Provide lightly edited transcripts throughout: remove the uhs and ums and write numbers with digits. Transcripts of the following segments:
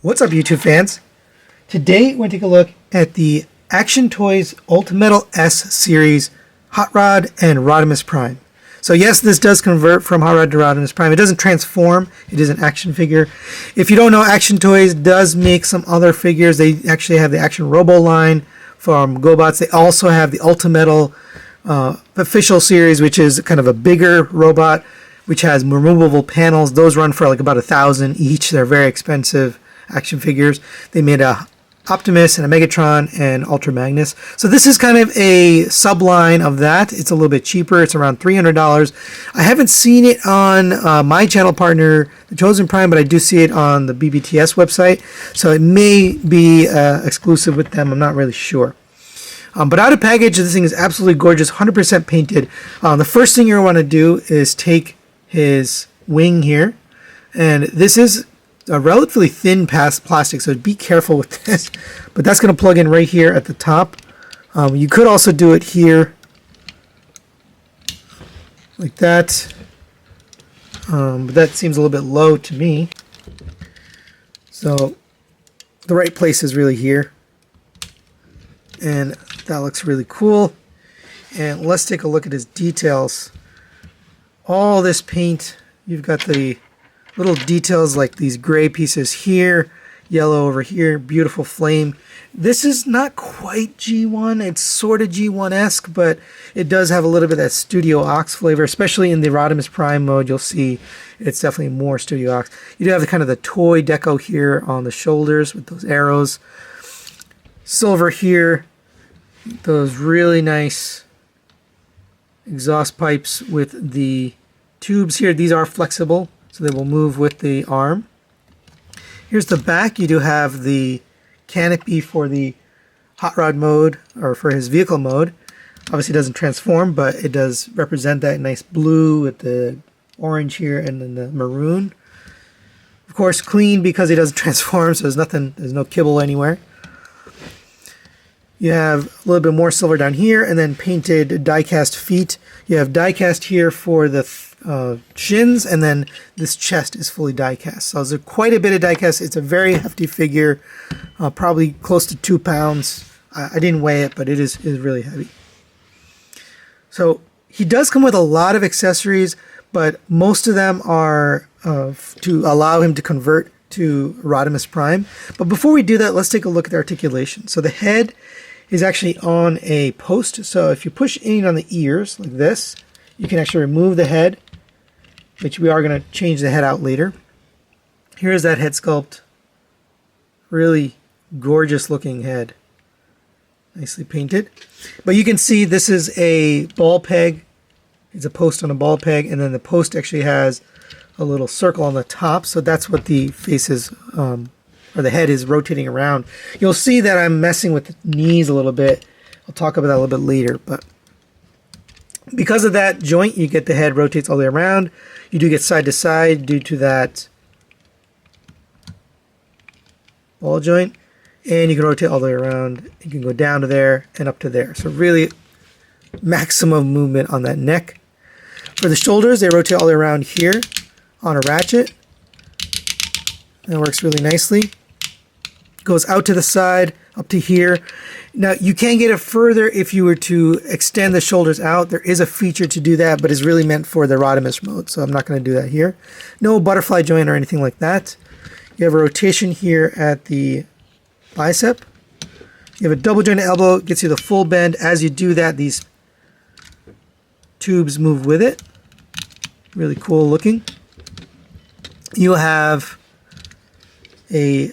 What's up, YouTube fans? Today we're going to take a look at the Action Toys Ultimetal S series Hotrod and Rodimus Prime. So yes, this does convert from Hotrod to Rodimus Prime. It doesn't transform, it is an action figure. If you don't know, Action Toys does make some other figures. They actually have the Action Robo line from GoBots. They also have the Ultimetal official series, which is kind of a bigger robot, which has removable panels. Those run for like about $1,000 each. They're very expensive action figures. They made a Optimus and a Megatron and Ultra Magnus. So this is kind of a subline of that. It's a little bit cheaper. It's around $300. I haven't seen it on my channel partner, the Chosen Prime, but I do see it on the BBTS website. So it may be exclusive with them. I'm not really sure. But out of package, this thing is absolutely gorgeous, 100% painted. The first thing you want to do is take his wing here. And this is a relatively thin plastic, so be careful with this. But that's going to plug in right here at the top. You could also do it here, like that. But that seems a little bit low to me. So the right place is really here. And that looks really cool. And let's take a look at his details. All this paint, you've got the little details like these gray pieces here, yellow over here, beautiful flame. This is not quite G1. It's sort of G1-esque, but it does have a little bit of that Studio Ox flavor, especially in the Rodimus Prime mode. You'll see it's definitely more Studio Ox. You do have the kind of the toy deco here on the shoulders with those arrows. Silver here. Those really nice exhaust pipes with the tubes here. These are flexible, so they will move with the arm. Here's the back. You do have the canopy for the hot rod mode, or for his vehicle mode. Obviously it doesn't transform, but it does represent that nice blue with the orange here and then the maroon. Of course, clean because he doesn't transform, so there's no kibble anywhere. You have a little bit more silver down here, and then painted die-cast feet. You have die-cast here for the shins, and then this chest is fully die-cast. So there's quite a bit of die-cast. It's a very hefty figure, probably close to 2 pounds. I didn't weigh it, but it is really heavy. So he does come with a lot of accessories, but most of them are to allow him to convert to Rodimus Prime. But before we do that, let's take a look at the articulation. So the head is actually on a post. So if you push in on the ears like this, you can actually remove the head, which we are going to change the head out later. Here's that head sculpt. Really gorgeous looking head. Nicely painted. But you can see this is a ball peg. It's a post on a ball peg, and then the post actually has a little circle on the top, so that's what the face is, or the head is rotating around. You'll see that I'm messing with the knees a little bit. I'll talk about that a little bit later, but because of that joint, you get the head rotates all the way around. You do get side to side due to that ball joint, and you can rotate all the way around. You can go down to there and up to there. So really maximum movement on that neck. For the shoulders, they rotate all the way around here on a ratchet. That works really nicely. Goes out to the side, up to here. Now, you can get it further if you were to extend the shoulders out. There is a feature to do that, but it's really meant for the Rodimus mode, so I'm not going to do that here. No butterfly joint or anything like that. You have a rotation here at the bicep. You have a double jointed elbow, gets you the full bend. As you do that, these tubes move with it. Really cool looking. You have a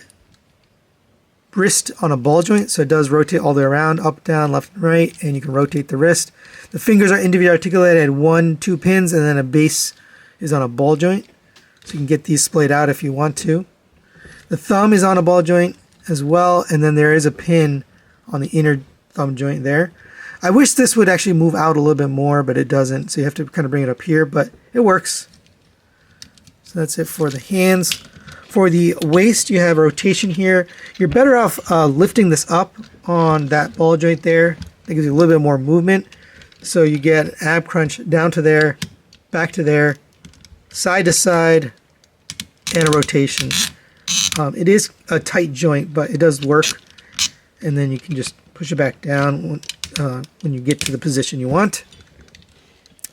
wrist on a ball joint, so it does rotate all the way around, up, down, left, and right, and you can rotate the wrist. The fingers are individually articulated at 1-2 pins, and then a base is on a ball joint, so you can get these splayed out if you want to. The thumb is on a ball joint as well, and then there is a pin on the inner thumb joint there. I wish this would actually move out a little bit more, but it doesn't, so you have to kind of bring it up here, but it works. So that's it for the hands. For the waist, you have a rotation here. You're better off lifting this up on that ball joint there. That gives you a little bit more movement. So you get ab crunch down to there, back to there, side to side, and a rotation. It is a tight joint, but it does work. And then you can just push it back down when you get to the position you want.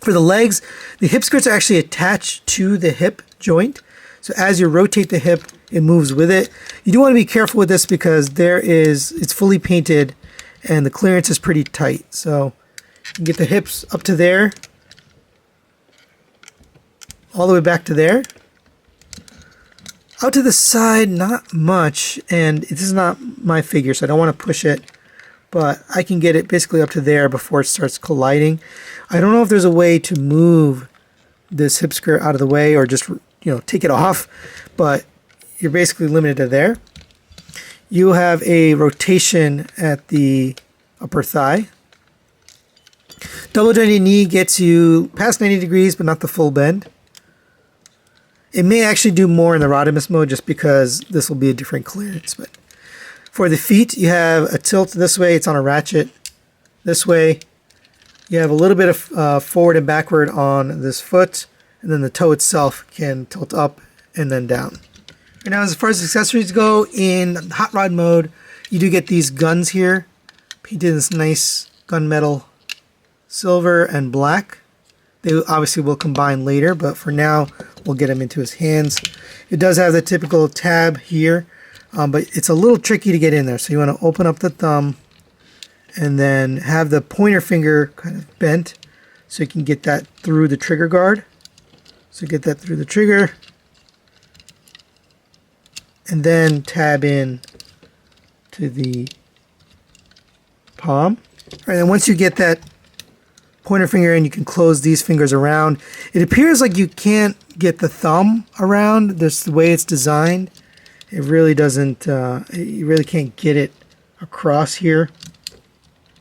For the legs, the hip skirts are actually attached to the hip joint. So as you rotate the hip, it moves with it. You do want to be careful with this because it's fully painted and the clearance is pretty tight. So you can get the hips up to there, all the way back to there. Out to the side, not much, and this is not my figure, so I don't want to push it, but I can get it basically up to there before it starts colliding. I don't know if there's a way to move this hip skirt out of the way or just, take it off, but you're basically limited to there. You have a rotation at the upper thigh. Double jointed knee gets you past 90 degrees, but not the full bend. It may actually do more in the Rodimus mode just because this will be a different clearance. But for the feet, you have a tilt this way. It's on a ratchet. This way, you have a little bit of forward and backward on this foot. And then the toe itself can tilt up and then down. And now as far as accessories go, in Hot Rod mode, you do get these guns here. Painted in this nice gunmetal silver and black. They obviously will combine later, but for now, we'll get him into his hands. It does have the typical tab here, but it's a little tricky to get in there. So you want to open up the thumb and then have the pointer finger kind of bent so you can get that through the trigger guard. So get that through the trigger and then tab in to the palm. All right, and once you get that pointer finger in, you can close these fingers around. It appears like you can't get the thumb around. That's the way it's designed. It really doesn't, you really can't get it across here.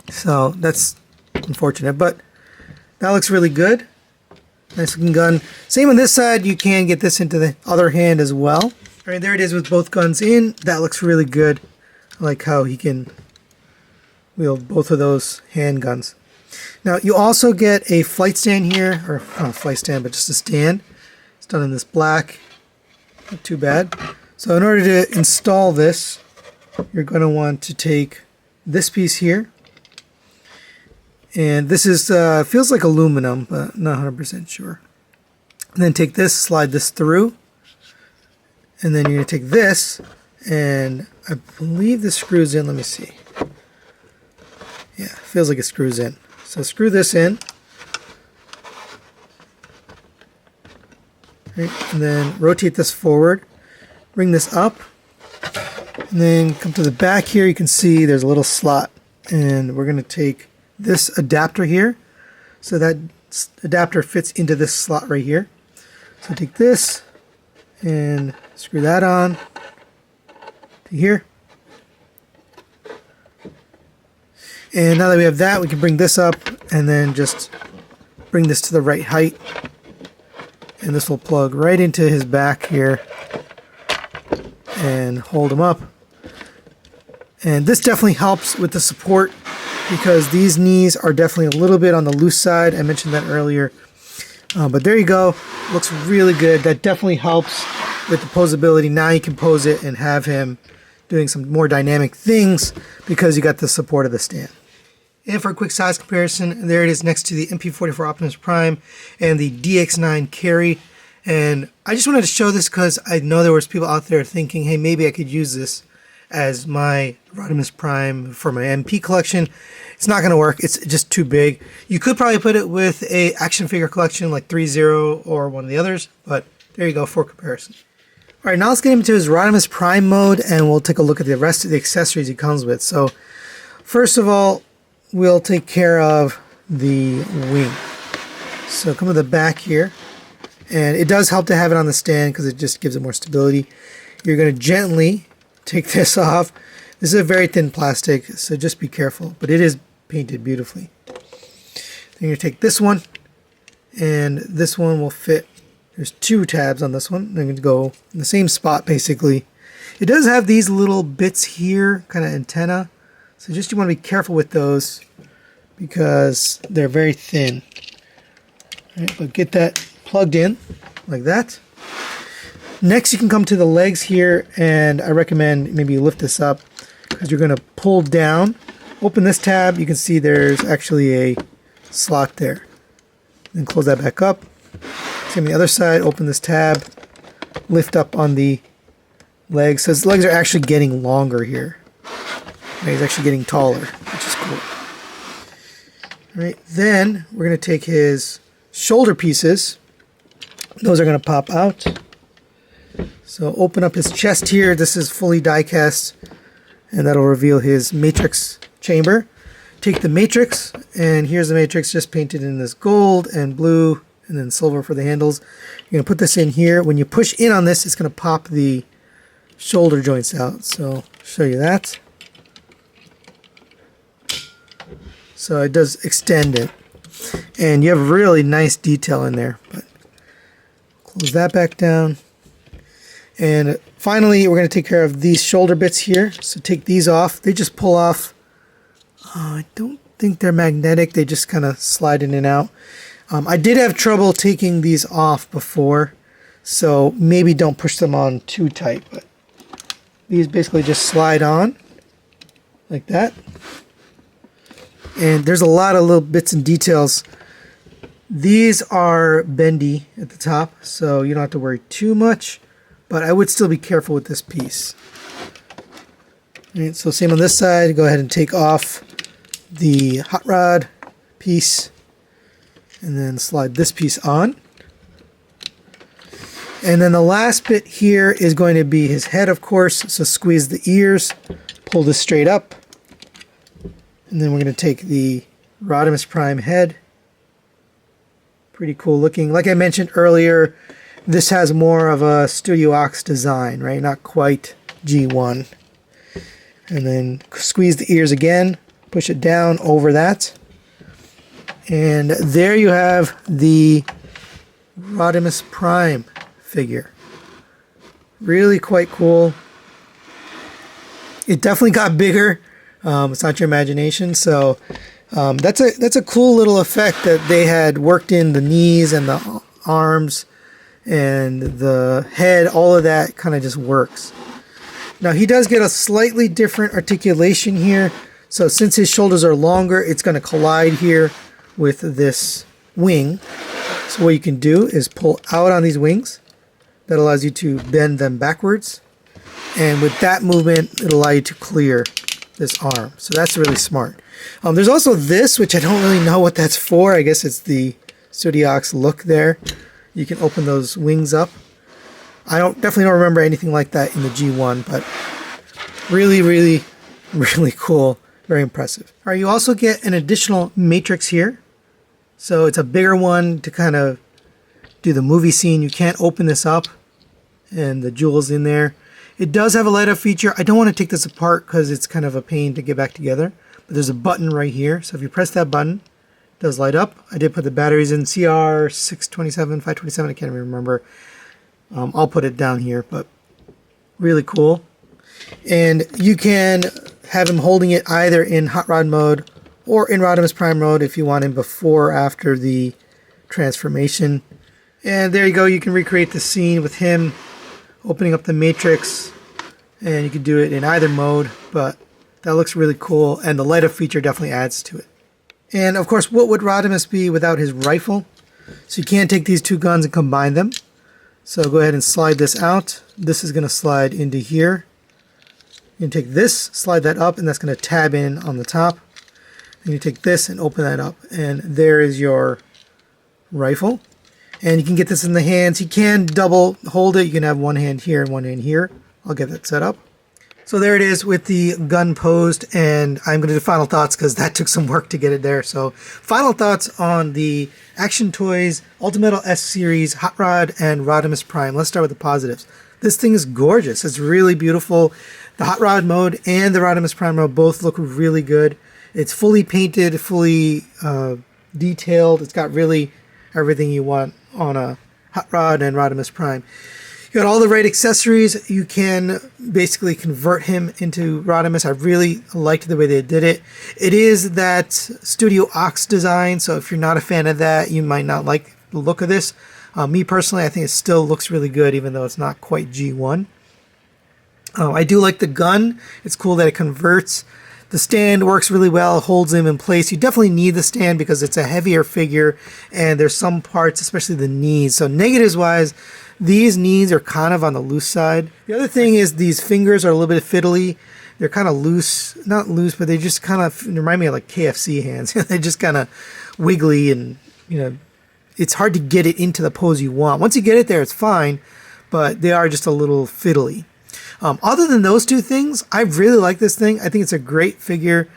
So that's unfortunate, but that looks really good. Nice looking gun. Same on this side, you can get this into the other hand as well. All right, there it is with both guns in. That looks really good. I like how he can wield both of those handguns. Now, you also get a flight stand here, or not a flight stand, but just a stand. It's done in this black. Not too bad. So in order to install this, you're going to want to take this piece here. And this is feels like aluminum, but not 100% sure. And then take this, slide this through. And then you're going to take this, and I believe this screws in. Let me see. Yeah, feels like it screws in. So screw this in. Right, and then rotate this forward. Bring this up. And then come to the back here. You can see there's a little slot. And we're going to take this adapter here. So that adapter fits into this slot right here. So take this and screw that on to here. And now that we have that, we can bring this up and then just bring this to the right height. And this will plug right into his back here and hold him up. And this definitely helps with the support because these knees are definitely a little bit on the loose side. I mentioned that earlier. But there you go. Looks really good. That definitely helps with the posability. Now you can pose it and have him doing some more dynamic things because you got the support of the stand. And for a quick size comparison, there it is next to the MP44 Optimus Prime and the DX9 Carry. And I just wanted to show this because I know there was people out there thinking, hey, maybe I could use this as my Rodimus Prime for my MP collection. It's not going to work. It's just too big. You could probably put it with a action figure collection like 3-0 or one of the others, but there you go for comparison. All right, now let's get into his Rodimus Prime mode and we'll take a look at the rest of the accessories he comes with. So first of all, we'll take care of the wing. So come to the back here, and it does help to have it on the stand because it just gives it more stability. You're going to gently take this off. This is a very thin plastic, so just be careful, but it is painted beautifully. Then you're going to take this one, and this one will fit. There's two tabs on this one. They're going to go in the same spot basically. It does have these little bits here, kind of antenna. So just you want to be careful with those because they're very thin. All right, but get that plugged in like that. Next, you can come to the legs here, and I recommend maybe you lift this up because you're going to pull down. Open this tab. You can see there's actually a slot there. Then close that back up. Same on the other side. Open this tab. Lift up on the legs. So his legs are actually getting longer here. And he's actually getting taller, which is cool. All right, then we're going to take his shoulder pieces. Those are going to pop out. So open up his chest here. This is fully die cast, and that'll reveal his matrix chamber. Take the matrix, and here's the matrix just painted in this gold and blue and then silver for the handles. You're going to put this in here. When you push in on this, it's going to pop the shoulder joints out. So I'll show you that. So it does extend it. And you have really nice detail in there. But close that back down. And finally, we're going to take care of these shoulder bits here. So take these off. They just pull off. I don't think they're magnetic. They just kind of slide in and out. I did have trouble taking these off before, so maybe don't push them on too tight. But these basically just slide on like that. And there's a lot of little bits and details. These are bendy at the top, so you don't have to worry too much. But I would still be careful with this piece. All right, so same on this side. Go ahead and take off the hot rod piece and then slide this piece on. And then the last bit here is going to be his head, of course. So squeeze the ears, pull this straight up. And then we're going to take the Rodimus Prime head. Pretty cool looking. Like I mentioned earlier, this has more of a Studio Ox design, right? Not quite G1. And then squeeze the ears again, push it down over that. And there you have the Rodimus Prime figure. Really quite cool. It definitely got bigger. It's not your imagination. So that's a cool little effect that they had worked in the knees and the arms and the head. All of that kind of just works. Now he does get a slightly different articulation here. So since his shoulders are longer, it's going to collide here with this wing. So what you can do is pull out on these wings. That allows you to bend them backwards. And with that movement, it'll allow you to clear this arm. So that's really smart. There's also this, which I don't really know what that's for. I guess it's the Studio Ox look there. You can open those wings up. I definitely don't remember anything like that in the G1, but really, really, really cool. Very impressive. All right, you also get an additional matrix here. So it's a bigger one to kind of do the movie scene. You can't open this up and the jewels in there. It does have a light up feature. I don't want to take this apart because it's kind of a pain to get back together. But there's a button right here. So if you press that button, it does light up. I did put the batteries in CR627, 527, I can't even remember. I'll put it down here, but really cool. And you can have him holding it either in Hot Rod mode or in Rodimus Prime mode if you want him before or after the transformation. And there you go. You can recreate the scene with him opening up the matrix, and you can do it in either mode, but that looks really cool, and the light up feature definitely adds to it. And of course, what would Rodimus be without his rifle? So you can't take these two guns and combine them. So go ahead and slide this out. This is going to slide into here. You can take this, slide that up, and that's going to tab in on the top. And you take this and open that up, and there is your rifle. And you can get this in the hands. You can double hold it. You can have one hand here and one hand here. I'll get that set up. So there it is with the gun posed, and I'm going to do final thoughts because that took some work to get it there. So final thoughts on the Action Toys Ultimetal S Series Hot Rod and Rodimus Prime. Let's start with the positives. This thing is gorgeous. It's really beautiful. The Hot Rod mode and the Rodimus Prime mode both look really good. It's fully painted, fully detailed. It's got really everything you want on a Hot Rod and Rodimus Prime. You got all the right accessories. You can basically convert him into Rodimus. I really liked the way they did it. It is that Studio Ox design, so if you're not a fan of that, you might not like the look of this. Me personally, I think it still looks really good, even though it's not quite G1. I do like the gun. It's cool that it converts. The stand works really well, holds him in place. You definitely need the stand because it's a heavier figure, and there's some parts, especially the knees. So negatives wise, these knees are kind of on the loose side. The other thing is these fingers are a little bit fiddly. They're kind of loose, not loose, but they just kind of remind me of like KFC hands. They're just kind of wiggly, and it's hard to get it into the pose you want. Once you get it there, it's fine, but they are just a little fiddly. Other than those two things, I really like this thing. I think it's a great figure.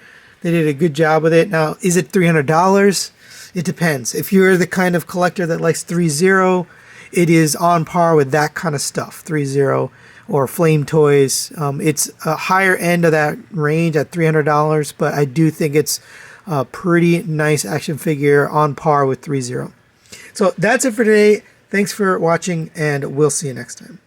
They did a good job with it. Now, is it $300? It depends. If you're the kind of collector that likes 3.0, it is on par with that kind of stuff, 3.0 or Flame Toys. It's a higher end of that range at $300, but I do think it's a pretty nice action figure on par with 3.0. So that's it for today. Thanks for watching, and we'll see you next time.